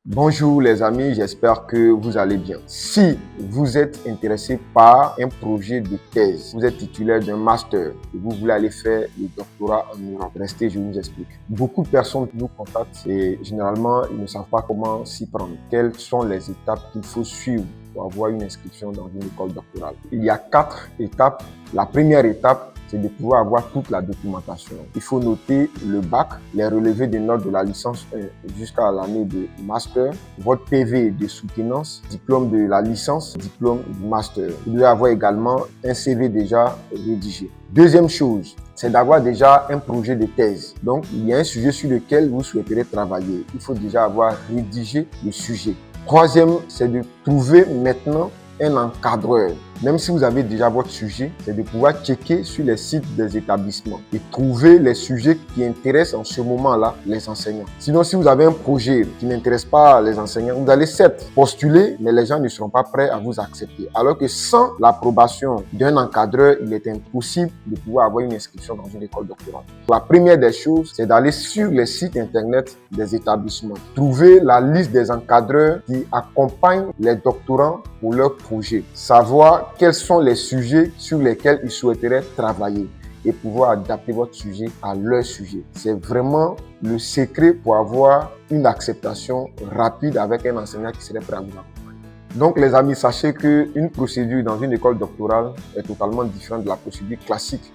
Bonjour les amis, j'espère que vous allez bien. Si vous êtes intéressé par un projet de thèse, vous êtes titulaire d'un master et vous voulez aller faire le doctorat en Europe, restez, je vous explique. Beaucoup de personnes nous contactent et généralement, ils ne savent pas comment s'y prendre. Quelles sont les étapes qu'il faut suivre pour avoir une inscription dans une école doctorale? Il y a 4 étapes. La première étape, c'est de pouvoir avoir toute la documentation. Il faut noter le bac, les relevés de notes de la licence 1 jusqu'à l'année de master, votre PV de soutenance, diplôme de la licence, diplôme du master. Vous devez avoir également un CV déjà rédigé. Deuxième chose, c'est d'avoir déjà un projet de thèse. Donc, il y a un sujet sur lequel vous souhaiterez travailler. Il faut déjà avoir rédigé le sujet. Troisième, c'est de trouver maintenant un encadreur. Même si vous avez déjà votre sujet, c'est de pouvoir checker sur les sites des établissements et trouver les sujets qui intéressent en ce moment-là les enseignants. Sinon, si vous avez un projet qui n'intéresse pas les enseignants, vous allez certes postuler, mais les gens ne seront pas prêts à vous accepter. Alors que sans l'approbation d'un encadreur, il est impossible de pouvoir avoir une inscription dans une école doctorale. La première des choses, c'est d'aller sur les sites internet des établissements. Trouver la liste des encadreurs qui accompagnent les doctorants pour leur projet. Savoir quels sont les sujets sur lesquels ils souhaiteraient travailler et pouvoir adapter votre sujet à leur sujet. C'est vraiment le secret pour avoir une acceptation rapide avec un enseignant qui serait prêt à vous accompagner. Donc les amis, sachez qu'une procédure dans une école doctorale est totalement différente de la procédure classique.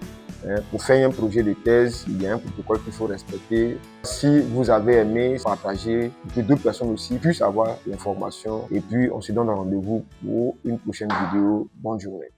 Pour faire un projet de thèse, il y a un protocole qu'il faut respecter. Si vous avez aimé partager, pour que d'autres personnes aussi puissent avoir l'information. Et puis, on se donne rendez-vous pour une prochaine vidéo. Bonne journée.